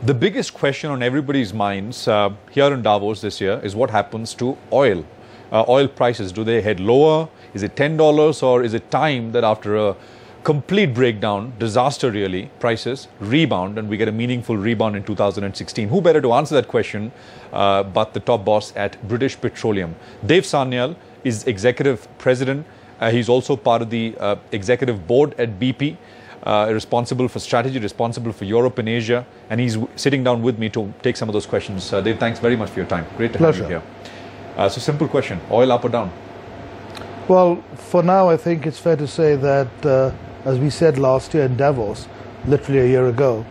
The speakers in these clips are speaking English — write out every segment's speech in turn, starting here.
The biggest question on everybody's minds here in Davos this year is what happens to oil. Oil prices, do they head lower? Is it $10 or is it time that after a complete breakdown, disaster really, prices rebound and we get a meaningful rebound in 2016? Who better to answer that question but the top boss at British Petroleum? Dev Sanyal is executive president. He's also part of the executive board at BP. Responsible for strategy, responsible for Europe and Asia, and he's sitting down with me to take some of those questions. Dev, thanks very much for your time. Great to have you here. So simple question, oil up or down? Well, for now I think it's fair to say that, as we said last year in Davos, literally a year ago,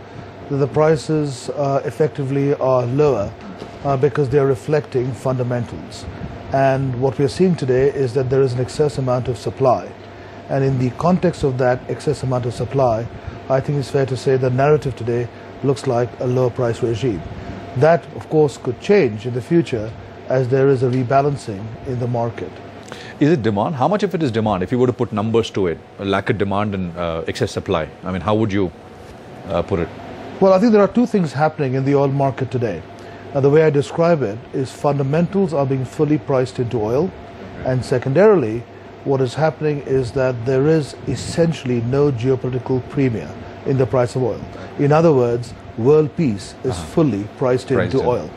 that the prices effectively are lower because they're reflecting fundamentals. And what we're seeing today is that there is an excess amount of supply. And in the context of that excess amount of supply, I think it's fair to say the narrative today looks like a lower price regime. That, of course, could change in the future as there is a rebalancing in the market. Is it demand? How much of it is demand? If you were to put numbers to it, a lack of demand and excess supply, I mean, how would you put it? Well, I think there are two things happening in the oil market today. The way I describe it is fundamentals are being fully priced into oil, and secondarily, what is happening is that there is essentially no geopolitical premium in the price of oil. In other words, world peace is fully priced into oil.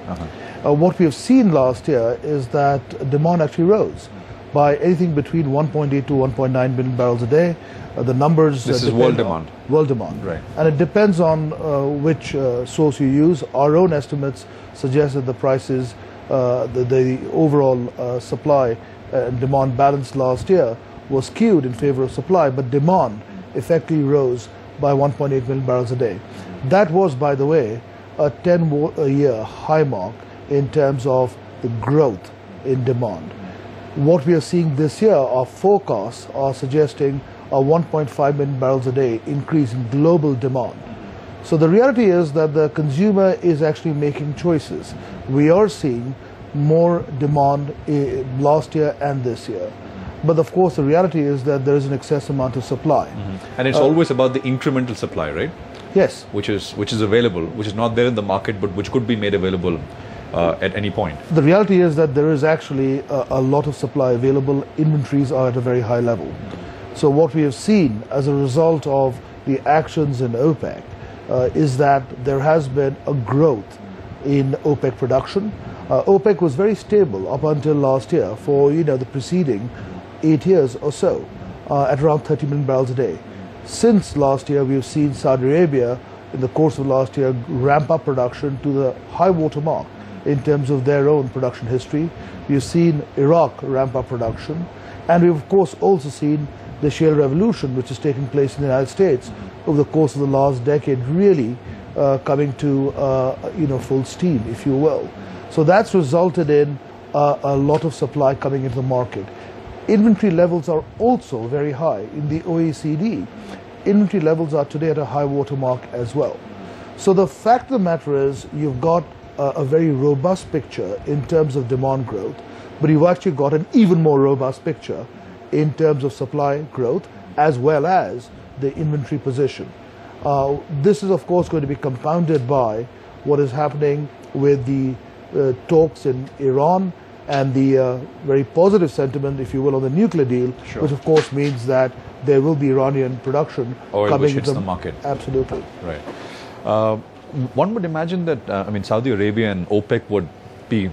What we have seen last year is that demand actually rose by anything between 1.8 to 1.9 billion barrels a day. The numbers this is world demand. World demand. Right. And it depends on which source you use. Our own estimates suggest that the prices, the overall supply and demand balance last year was skewed in favor of supply, but demand effectively rose by 1.8 million barrels a day. That was, by the way, a 10-year high mark in terms of the growth in demand. What we are seeing this year, our forecasts are suggesting a 1.5 million barrels a day increase in global demand. So the reality is that the consumer is actually making choices. We are seeing more demand last year and this year. But of course the reality is that there is an excess amount of supply. And it's always about the incremental supply, right? Yes. Which is available, which is not there in the market, but which could be made available at any point. The reality is that there is actually a lot of supply available. Inventories are at a very high level. So what we have seen as a result of the actions in OPEC is that there has been a growth in OPEC production. OPEC was very stable up until last year for the preceding 8 years or so at around 30 million barrels a day. Since last year, we've seen Saudi Arabia in the course of last year ramp up production to the high water mark in terms of their own production history. We've seen Iraq ramp up production, and we've of course also seen the shale revolution which is taking place in the United States over the course of the last decade really coming to full steam, if you will. So that's resulted in a lot of supply coming into the market. Inventory levels are also very high in the OECD. Inventory levels are today at a high water mark as well. So the fact of the matter is you've got a very robust picture in terms of demand growth, but you've actually got an even more robust picture in terms of supply growth as well as the inventory position. This is of course going to be compounded by what is happening with the talks in Iran and the very positive sentiment, if you will, on the nuclear deal, which of course means that there will be Iranian production coming into the market. Absolutely. Right. One would imagine that, Saudi Arabia and OPEC would be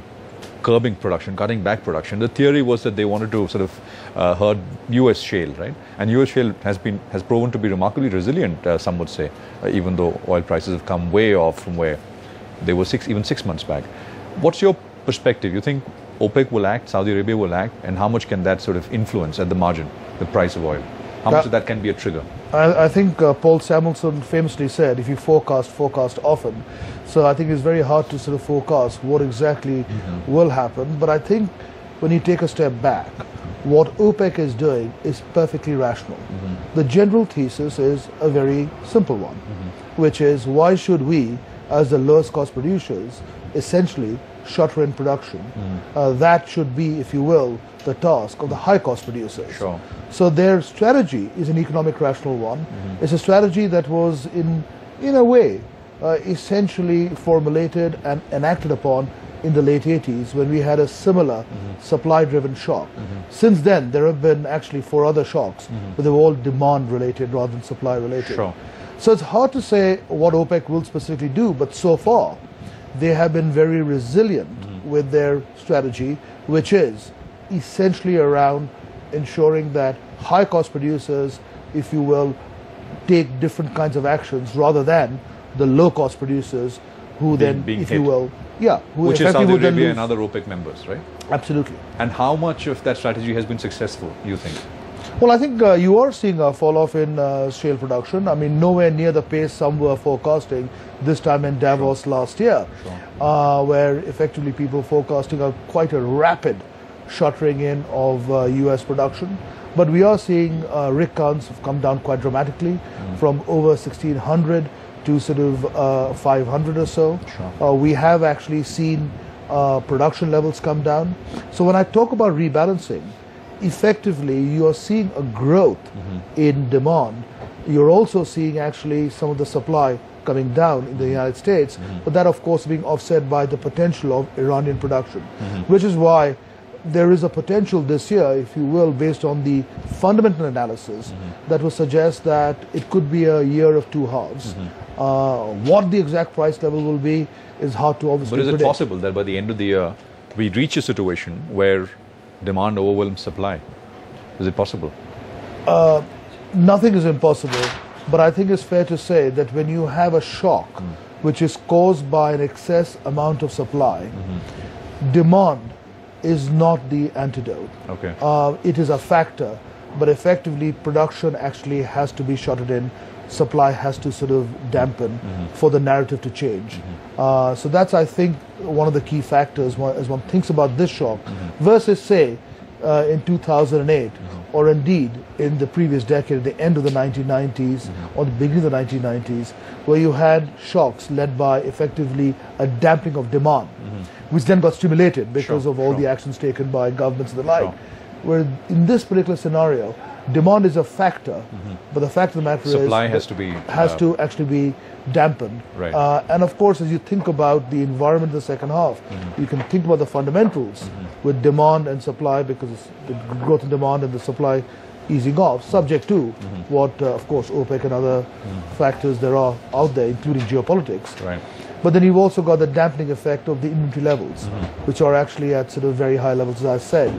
curbing production, cutting back production. The theory was that they wanted to sort of herd US shale, right? And US shale has proven to be remarkably resilient, some would say, even though oil prices have come way off from where they were even 6 months back. What's your perspective? You think OPEC will act, Saudi Arabia will act, and how much can that sort of influence at the margin the price of oil? How much of that can be a trigger? I think Paul Samuelson famously said, if you forecast often. So I think it's very hard to sort of forecast what exactly will happen. But I think when you take a step back, what OPEC is doing is perfectly rational. The general thesis is a very simple one, which is why should we, as the lowest cost producers, essentially shutter in production? That should be, if you will, the task of the high cost producers. Sure. So their strategy is an economic rational one. It's a strategy that was in a way essentially formulated and enacted upon in the late 80s when we had a similar supply-driven shock. Since then, there have been actually 4 other shocks, but they were all demand-related rather than supply-related. Sure. So it's hard to say what OPEC will specifically do, but so far, they have been very resilient with their strategy, which is essentially around ensuring that high-cost producers, if you will, take different kinds of actions rather than the low-cost producers who being if hit. you will, who Which is effectively Saudi would then Arabia lose. and other OPEC members, right? Absolutely. And how much of that strategy has been successful, you think? Well, I think you are seeing a fall-off in shale production. I mean, nowhere near the pace some were forecasting this time in Davos last year, where effectively people forecasting quite a rapid shuttering in of U.S. production. But we are seeing rig counts have come down quite dramatically from over 1,600 to sort of 500 or so. We have actually seen production levels come down. So when I talk about rebalancing, effectively you are seeing a growth in demand. You're also seeing actually some of the supply coming down in the United States, but that of course being offset by the potential of Iranian production, which is why there is a potential this year, if you will, based on the fundamental analysis that would suggest that it could be a year of 2 halves. What the exact price level will be is hard to obviously predict. But is it possible that by the end of the year we reach a situation where demand overwhelms supply? Is it possible? Nothing is impossible, but I think it's fair to say that when you have a shock which is caused by an excess amount of supply, demand is not the antidote. Okay. It is a factor, but effectively production actually has to be shuttered in. Supply has to sort of dampen for the narrative to change. So that's, I think, one of the key factors as one thinks about this shock versus, say, in 2008 or indeed in the previous decade, at the end of the 1990s or the beginning of the 1990s, where you had shocks led by effectively a damping of demand, which then got stimulated because of all the actions taken by governments and the like. Where in this particular scenario, demand is a factor, but the fact of the matter supply is has to actually be dampened. Right. And of course, as you think about the environment in the second half, you can think about the fundamentals with demand and supply, because it's the growth in demand and the supply easing off, subject to what, of course, OPEC and other factors there are out there, including geopolitics. Right. But then you've also got the dampening effect of the inventory levels, which are actually at sort of very high levels, as I said,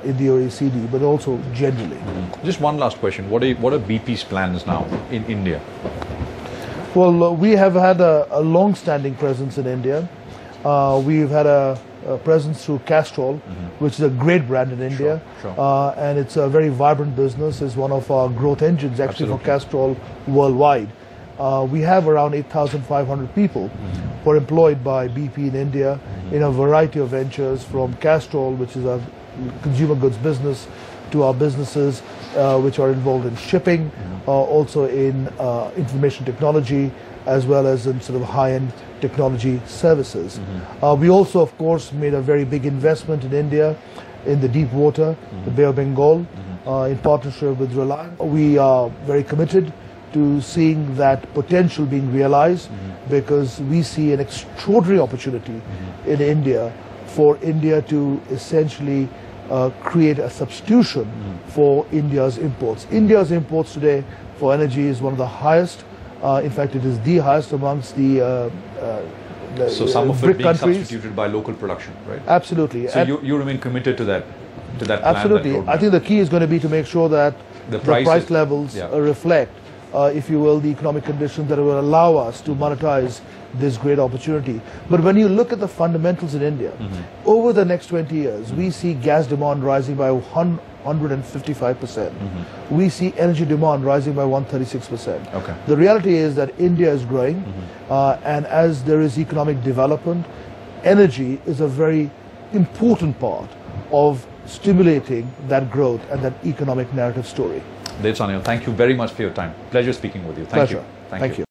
in the OECD, but also generally. Just one last question. What are BP's plans now in India? Well, we have had a long-standing presence in India. We've had a presence through Castrol, which is a great brand in India. And it's a very vibrant business. It's one of our growth engines actually for Castrol worldwide. We have around 8,500 people who are employed by BP in India in a variety of ventures, from Castrol, which is a consumer goods business, to our businesses which are involved in shipping, also in information technology, as well as in sort of high-end technology services. We also, of course, made a very big investment in India in the deep water, the Bay of Bengal, in partnership with Reliance. We are very committed to seeing that potential being realized, because we see an extraordinary opportunity in India for India to essentially create a substitution for India's imports. India's imports today for energy is one of the highest. In fact, it is the highest amongst the so some of BRIC it being countries. substituted by local production, right? Absolutely. So you remain committed to that plan? Absolutely. That I think the key is going to be to make sure that the price levels reflect, if you will, the economic conditions that will allow us to monetize this great opportunity. But when you look at the fundamentals in India, over the next 20 years, we see gas demand rising by 155%. We see energy demand rising by 136%. Okay. The reality is that India is growing, and as there is economic development, energy is a very important part of stimulating that growth and that economic narrative story. Dev Sanyal, thank you very much for your time. Pleasure speaking with you. Thank you. Thank you.